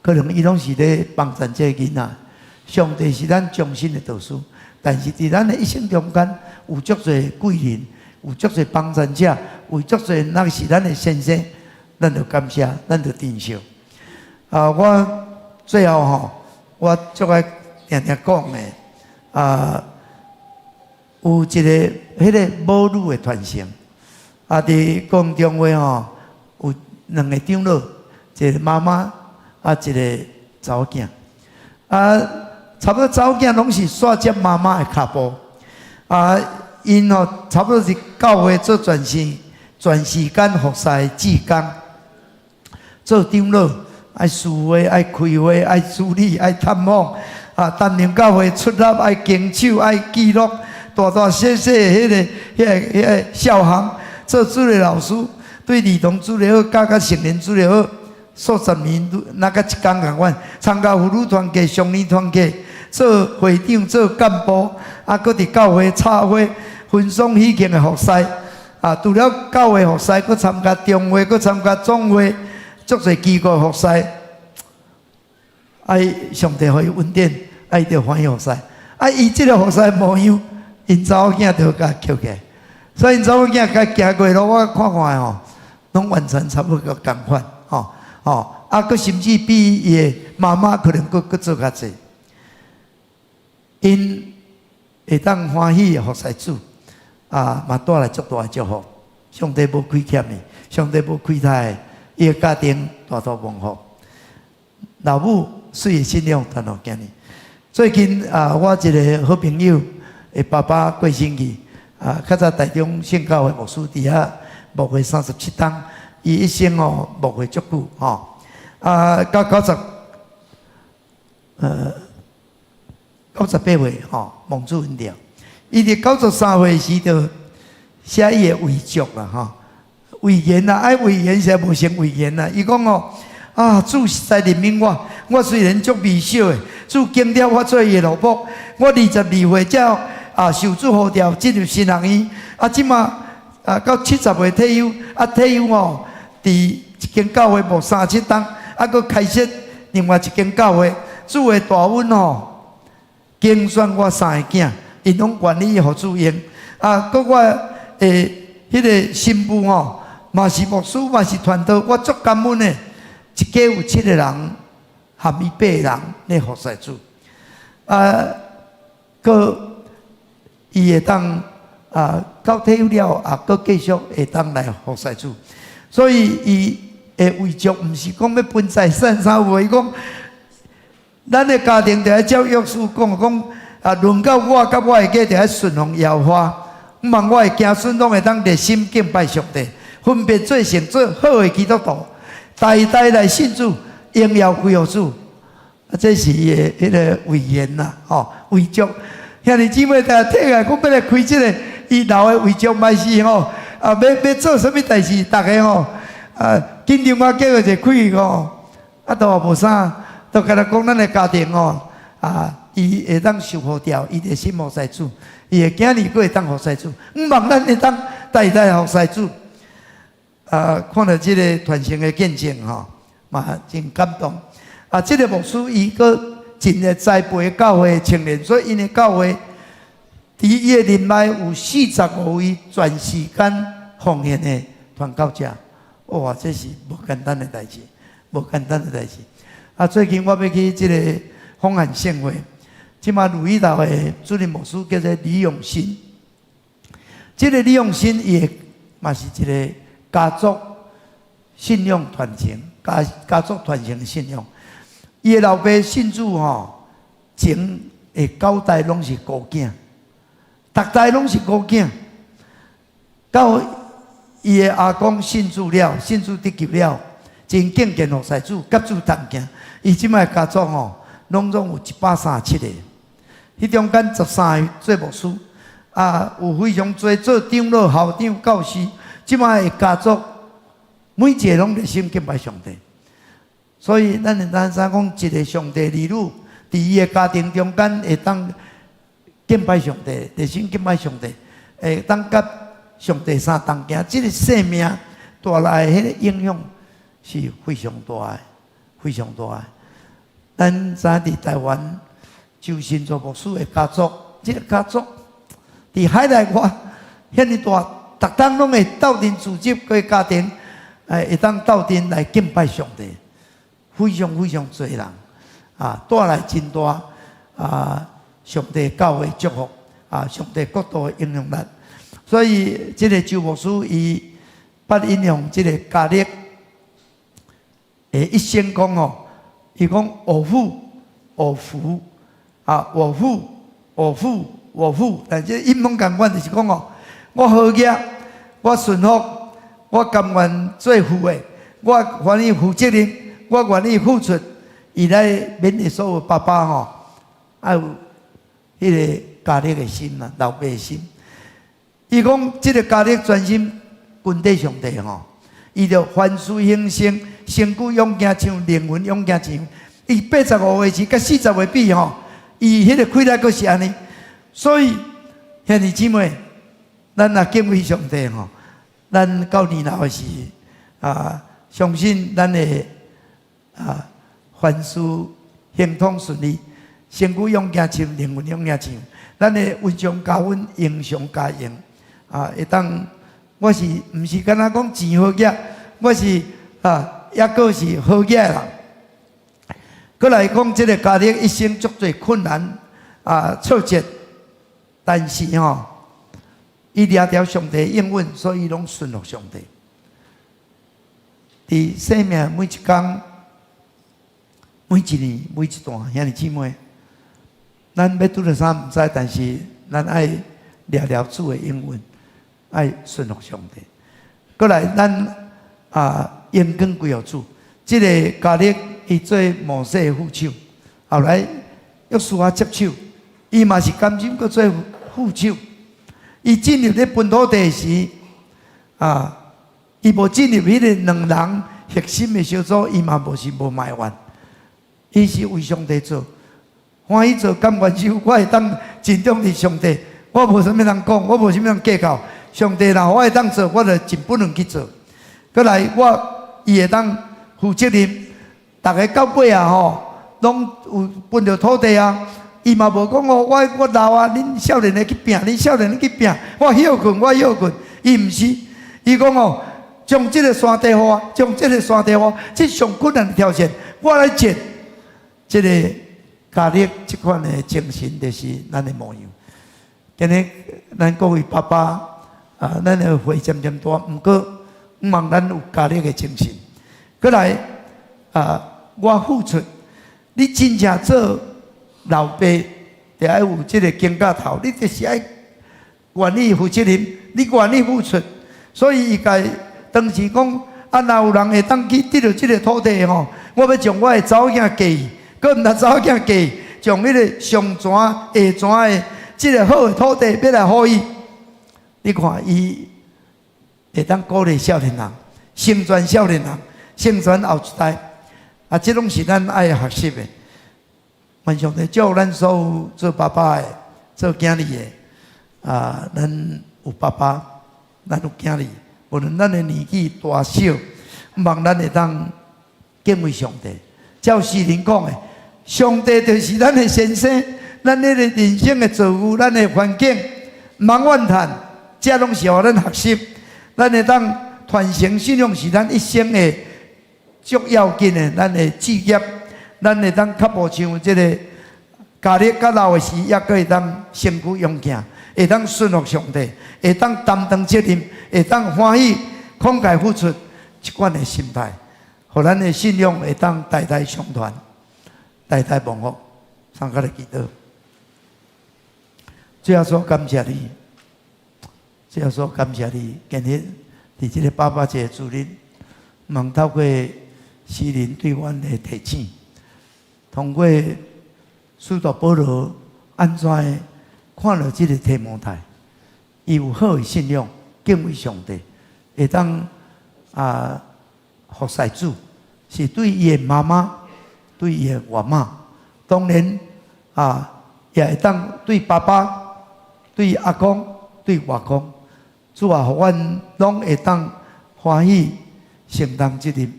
可能伊拢是咧帮助这个囡仔。上帝是咱终身的导师，但是伫咱的一生中间，有足侪贵人，有足侪帮助者，有足侪那是咱的先生，咱就感谢，咱就珍惜。我最后我足爱常常讲的，有一个迄个母女的传承。伫宫中话有两个长老，一个妈妈，一个查某囝。差不多查某囝拢是煞接妈妈的脚步。因差不多是教会做全时间服侍的志工，做长老，爱侍会，爱开会，爱处理，爱探访。担任教会出入，爱经手，爱记录大大小小的迄个孝行。做主日老师，对儿童主日好，教成年主日好，数十年那个一工共款，参加妇女团契、少年团契，做会长、做干部，搁伫教会插花、分享喜庆的服侍。除了教会服侍，搁参加中会，搁参加总会，足侪机构服侍。上帝互伊恩典，伊就欢喜服侍。伊即个服侍模样，因查某囝就甲捡起来。所以查某囝甲行过路，我看看拢完全差不多共款，佮甚至比伊的妈妈可能佮做较济，因会当欢喜的服侍主，嘛带来足大的祝福。上帝无亏欠的，上帝无亏待的，伊的家庭大大蒙福。老母水的信仰传落今日。最近我一个好朋友的爸爸过生日。较早台中圣教会牧师伫遐牧会37档，伊一生牧会足久到98岁蒙主恩典。伊伫93岁时就写伊的遗嘱啦遗言啦，遗言实无成遗言啦。伊讲主实在怜悯我虽然足微小的，主拣了我做伊的老婆，我22岁才受主呼召进入新人院，即马到70岁退休，退休伫一间教会牧37档，佫开设另外一间教会。主的大恩竞选我3个囝，因拢愿意互主用。佫我迄个新妇嘛是牧师，嘛是传道，我足感恩的。一家有7个人，含伊8个人咧服侍主。佫伊会当到退休了，佫继续会当来服侍主。所以伊的遗嘱毋是讲要分财产啥有，伊讲咱的家庭就要照约书讲，轮到我甲我的家就要顺从耶和华，毋望我的子孙拢会当热心敬拜上帝，分别做成做好的基督徒，代代来信主，荣耀归予主，这是伊的迄个遗言呐，遗嘱。兄弟姊妹，大家听下，我要来开这个伊老的遗嘱，卖是要做什么代志，大家紧张我叫个就开都也无啥，都跟他讲咱的家庭伊会当受福掉，伊的心服侍主，伊的囝儿佫会当服侍主，望咱会当代代服侍主。看到这个传承的见证嘛真感动。这个牧师伊佫真个栽培教会青年，所以因的教会伫伊的任内有45位全时间奉献的传教者。哇，这是无简单的代志，无简单的代志。最近我要去这个访岸献会，即马鲁伊岛的主任牧师叫做李永新。这个李永新伊嘛是一个家族信仰传承，家族传承的信仰。伊的老爸信主前的9代拢是孤囝，逐代拢是孤囝。到伊的阿公信主了，信主得救了，真敬虔服侍主，甲主同行。伊即摆家族拢总有137个，迄中间13个做牧师，有非常多做长老、校长、教师。即摆的家族每一个拢热心敬拜上帝。所以，咱会当讲一个上帝儿女，伫伊的家庭中间会当敬拜上帝，热心敬拜上帝，会当甲上帝相同行。这个生命带来迄个影响是非常大的，非常大的。咱知伫台湾周信做牧师的家族，这个家族伫海内外遐尼大，逐当拢会斗阵组织个家庭，会当斗阵来敬拜上帝。非常非常多人带来真大上帝教会祝福上帝国度的影响力。所以这个周牧师伊捌引用这个家历一生讲伊讲我父我福我父我父我父，但这英文共款就是讲我好业，我顺服，我甘愿做父的，我愿意负责任。我愿意付出，伊来勉励所有爸爸要有迄个家庭的心老爸的心。伊讲，这个家庭专心跟对上帝伊就凡事兴盛，身躯勇健像灵魂勇健像。伊85岁时甲40岁比伊迄个开来阁是安尼。所以兄弟姊妹，咱若敬畏上帝咱到年老时相信咱会。凡事行通顺利，身躯勇健像灵魂勇健像，咱的温上加温，用上加用会当，我是毋是敢若讲钱好业，我是也个是好业啦。过来讲，这个家庭一生足多困难挫折，但是伊抓条上帝应允，所以拢顺服上帝。伫生命每一天。每一年每一段，兄弟姊妹，咱要拄着啥毋知，但是咱爱聊聊主的应允，爱顺服上帝。过来，咱严根归予主。这个家历伊做摩西的副手，后来约书亚接手，伊嘛是甘心搁做副手。伊进入咧本土地时，伊无进入迄个两人核心的小组，伊嘛无埋怨。伊是为上帝做，欢喜做，甘愿受。我会当尽忠伫上帝，我无啥物人讲，我无啥物人计较。上帝若我会当做，我就尽本能去做。过来，伊会当负责任。大家到尾拢有分着土地伊嘛无讲我老恁少年的去拼，恁少年的去拼，我休困。伊毋是，伊讲将这个山地互我，将这个山地互我，这上困难的条件，我来接。这个家历这款的精神，就是咱的模样。今日咱各位爸爸咱的会渐渐大，不过毋望咱有家历的精神。过来我付出，你真正做老爸，就要有这个肩胛头，你就是要愿意负责任，你愿意付出。所以伊家当时讲，若有人会当去得到这个土地我要将我的查某囝嫁伊，佮毋通查某囝嫁伊，将迄个上泉下泉的即个好的土地要来互伊。你看伊会当鼓励少年人，成全少年人，成全后一代。啊，这拢是咱爱学习的。愿上帝祝福咱所有做爸爸的、做囝儿的啊，咱有爸爸，咱有囝儿，无论咱的年纪大小，望咱会当敬畏上帝。照诗人讲的，上帝就是咱的先生，咱迄个人生的造物，咱的环境，茫怨叹，这拢是互咱学习。咱会当传承信仰是咱一生的最要紧的，咱的志业，咱会当较无像这个家里较老的时，也可会当身躯勇健，会当顺服上帝，会当担当责任，会当欢喜慷慨付出一贯的心态，互咱的信仰会当代代相传，代代蒙福。参加的祈祷，最后说感谢你，最后说感谢你，今日伫这个爸爸节主日，望透过诗人对阮的提醒，通过使徒保罗安怎的看了这个提摩太，伊有好的信仰，敬畏上帝，会当服侍主，是对伊的妈妈，对伊的外妈，当然也会当对爸爸、对阿公、对外公，主啊，互阮拢会当欢喜承担责任，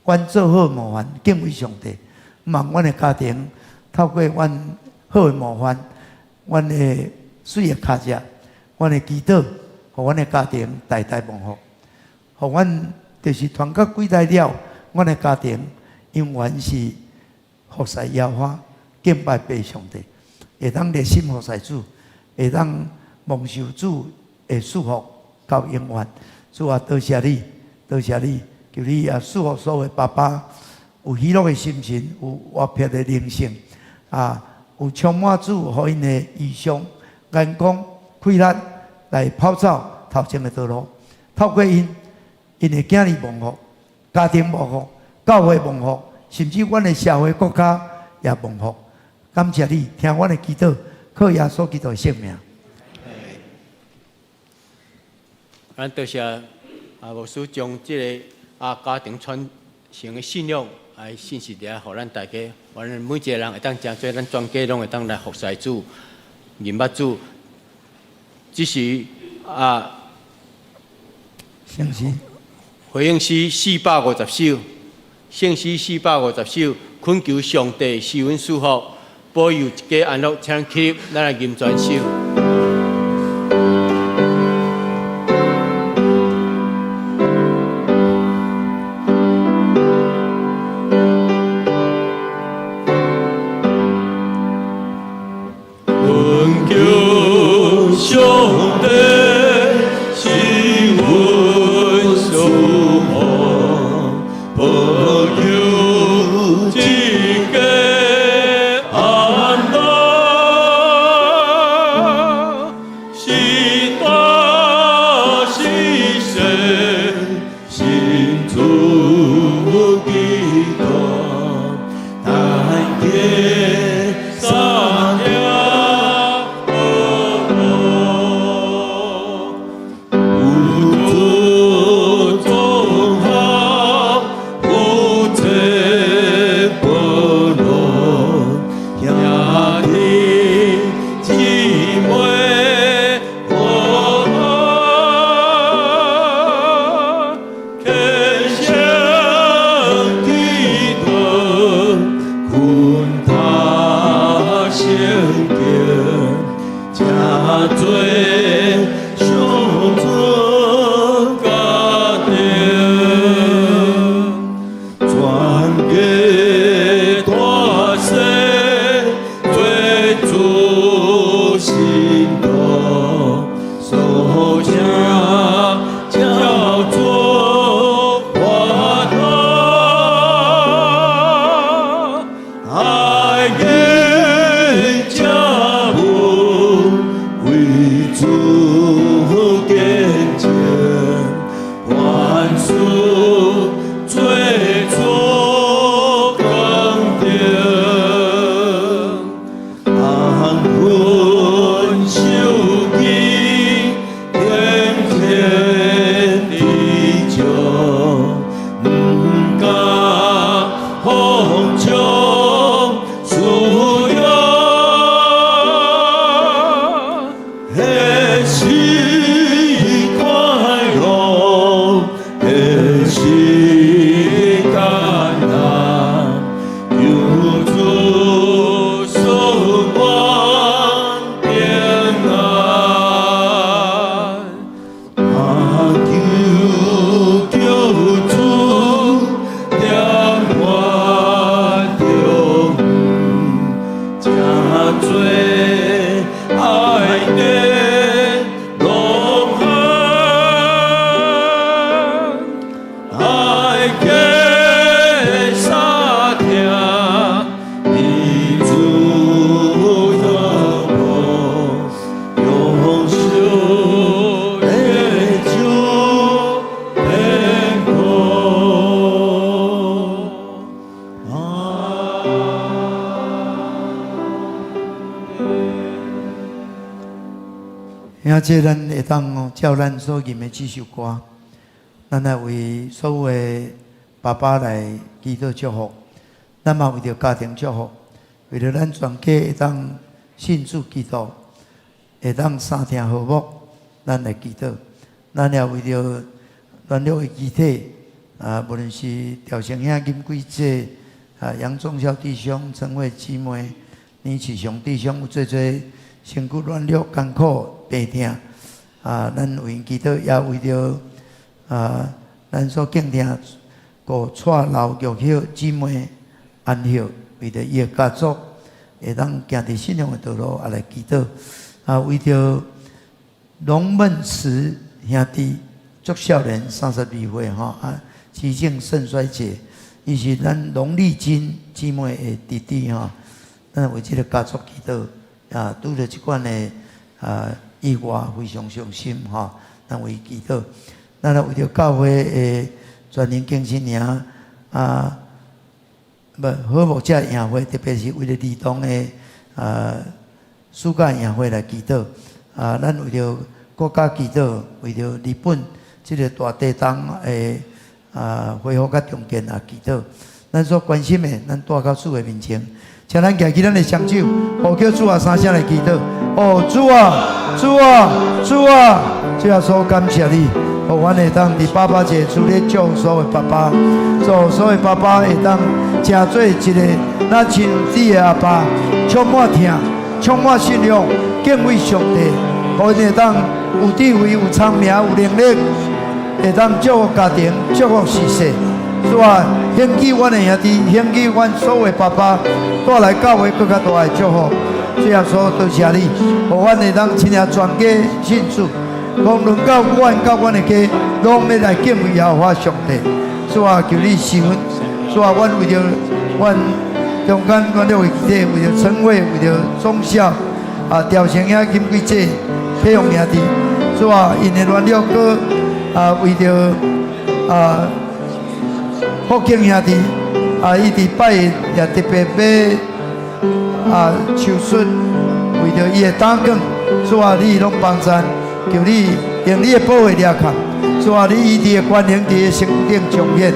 阮做好模范，敬畏上帝，望阮的家庭透过阮好的模范，阮的水的脚迹，阮的祈祷，互阮的家庭代代蒙福，互阮就是团结几代了，阮的家庭永远是服侍耶和华，敬拜拜上帝，会当热心服侍主，会当蒙受主的祝福到永远。主啊，多谢你，多谢你，求你也祝福所有爸爸有喜乐的心情，有活泼的灵性，有充满主互因的异象、眼光、开力来跑走头前的道路。透过因的囝儿蒙福，家庭蒙福，教会蒙福，甚至阮的社会国家也蒙福。感谢你，听阮的祈祷，靠耶稣基督的圣名。咱多谢牧师将这个家庭传承的信仰来信息来，互咱大家，咱每一个人会当真做，咱全家拢会当来服侍主、认捌主。只是相信回应诗450首，圣诗450首，恳求上帝赐阮祝福，保佑一家安乐，请起立，咱来吟全首。即咱会当照咱所吟的这首歌，咱来为所有的爸爸来祈祷祝福，咱嘛为着家庭祝福，为着咱全家会当信主祈祷，会当三听和睦，咱来祈祷。咱也为着咱了的肢体无论是调成兄金贵姐杨忠孝弟兄、陈慧姊妹、倪启雄弟兄，有做身躯软弱、艰苦、病痛咱为因祈祷，也为着咱所敬听顾蔡老玉秀姊妹安息，为着伊的家族会当行伫信仰的道路来祈祷。为着龙门慈兄弟足少年32岁急性肾衰竭，伊是咱农历金姊妹的弟弟咱为这个家族祈祷拄着即款的意外，非常伤心咱为祈祷。咱为着教会的全人敬新营好牧者营会，特别是为了儿童的暑假营会来祈祷咱为着国家祈祷，为着日本这个大地震的恢复甲重建祈祷。咱所关心的，咱带到主的面前，请咱举起咱的双手，呼叫主啊三声来祈祷。主啊，主啊，主啊！主啊，所感谢你，我会当伫爸爸节主咧祝所有爸爸，祝所有爸爸会当成做一个咱亲子的阿爸，充满疼，充满信仰，敬畏上帝，互因会当有智慧、有聪明、有能力，会当祝福家庭、祝福世世。主啊，兴起阮的兄弟，兴起阮所有爸爸，带来教会更加大的祝福。主啊，所多谢你，互阮会当亲像全家信主，无论到阮到阮的家，拢要来敬畏耶和华上帝。主啊，求你施恩。主啊，阮为着阮中间阮了为体，为着陈慧，为着忠孝调成兄金贵姐、培养兄弟。主啊，因的软了个为着福庆兄弟伊伫拜也特别要手术，为着伊的胆管，主啊，你拢帮助，求你用你的保护抓看，主啊，你医治的关灵伫身躯顶彰显，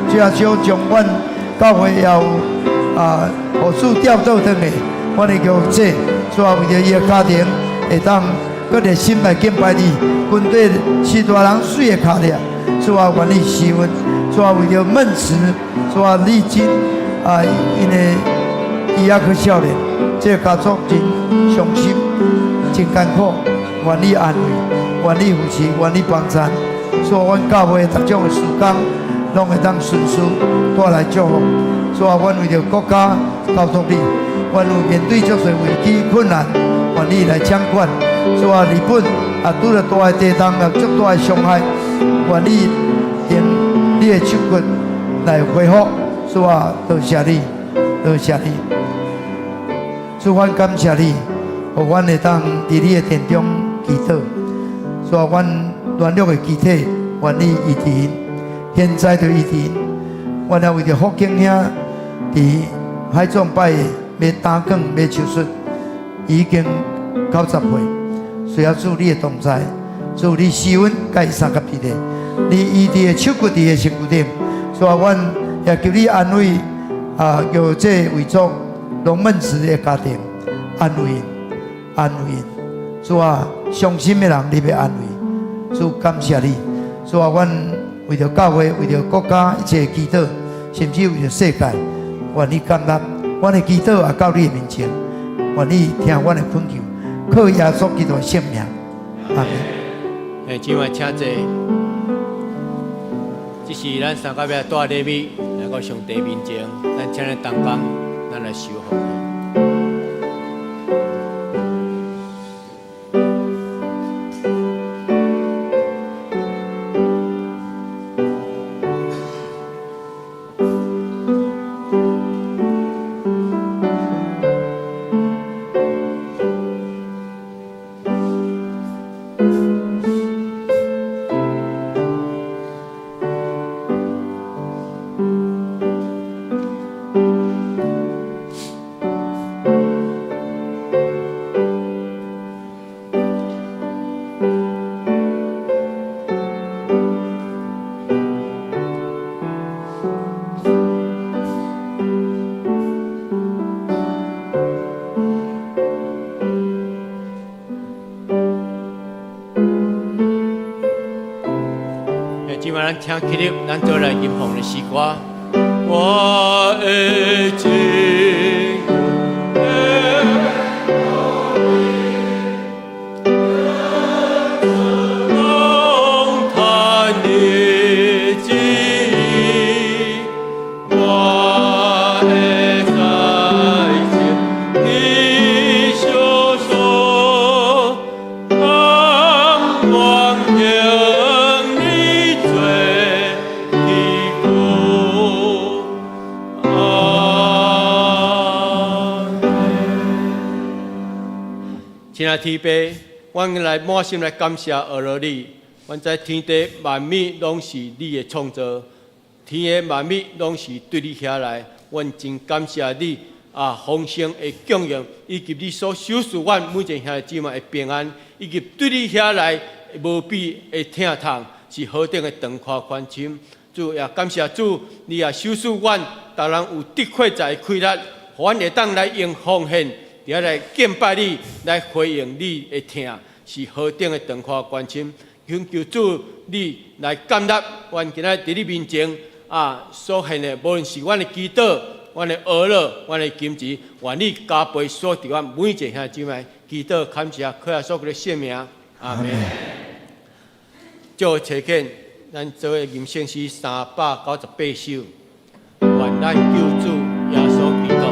主啊，小将阮教会也有互主调倒转的，阮的叫这，主啊，为着伊的家庭会当搁热心来敬拜你，军队四大人水的脚链，主啊，愿你施恩。主啊，为着闷词，主啊，历经因的伊也去少年，这个家族真伤心，真艰苦，愿你安慰，愿你扶持，愿你帮助，所以阮教会逐种的事工，拢会当顺遂带来祝福。主啊，阮为着国家交托你，阮有面对足侪危机困难，愿你来掌管。主啊，日本拄着大的地震足大的伤害，愿你用你的手骨来恢复。主啊，多谢你，多谢你。主，阮感谢你，互阮会当伫你的殿中祈祷。主啊，阮软弱的肢体，愿你医治因，现在就医治因。阮也为着福建兄伫海葬拜要胆管要手术，已经90岁，需要主你的同在，主你施恩甲伊三甲伫咧。你医治的手骨伫个身躯顶，所以阮也求你安慰叫这为主龙门祠的家庭，安慰因，安慰因。主啊，伤心的人你要安慰。主感谢你，主啊，阮为着教会，为着国家一切祈祷，甚至为着世界，愿你感纳，阮的祈祷也到你的面前，愿你听阮的恳求，靠耶稣基督的圣名，阿门。今晚请坐。这是咱三甲要带礼物来到上帝面前，咱请咱同工，咱来守候。嘛，咱听起立，咱做来吟奉的诗歌。我的情。亲爱的天父，阮来满心来感谢俄罗你。阮在天地万物拢是你的创造，天的万物拢是对你遐来。阮真感谢你丰盛的供应，以及你所收赐阮每一个兄弟姊妹的平安，以及对你遐来无比的疼痛，是何等的长阔宽深。主也感谢主，你也收赐阮，逐人有得亏在的气力，互阮会当来用奉献。也来敬拜你，来回应你的听，是何等的长阔关心。恳求主你来感纳阮今仔伫你面前所献的，无论是阮的祈祷、阮的娱乐、阮的金钱，愿你加倍所伫阮每一个兄弟姊妹。祈祷感谢，靠耶稣的圣名，阿门。就切见咱做的吟圣诗398首，愿咱救主耶稣基督。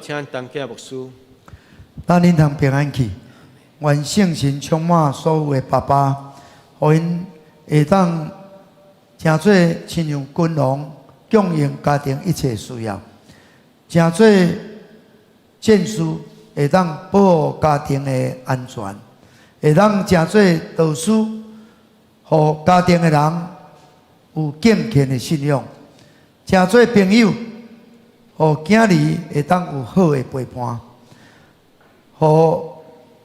请当家牧师，咱恁通平安去，愿圣神充满所有的爸爸，互因会当诚做亲像君王，供应家庭一切需要；诚做战士，会当保护家庭的安全；会当诚做导师，互家庭的人有敬虔的信仰；诚做朋友。互囝儿会当有好的陪伴，互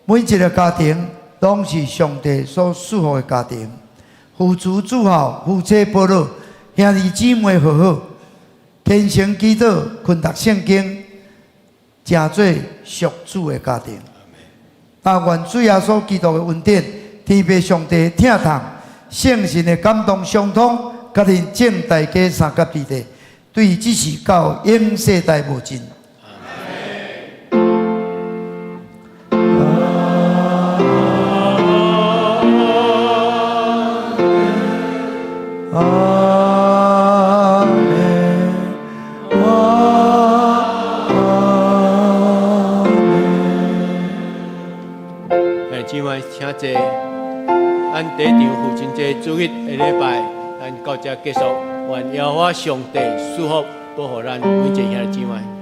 每一个家庭拢是上帝所祝福的家庭，父慈子孝，夫妻保乐，兄弟姊妹和好，虔诚祈祷，困读圣经，诚做属主的家庭。愿主耶稣基督的恩典、天父上帝疼痛、圣神的感动相通，甲恁正大家三甲地地。对这是到永世代无尽。姊妹，请坐。咱第一场父亲节主日的礼拜，咱到这结束。愿耶和华上帝祝福保护咱每一个兄弟姊妹。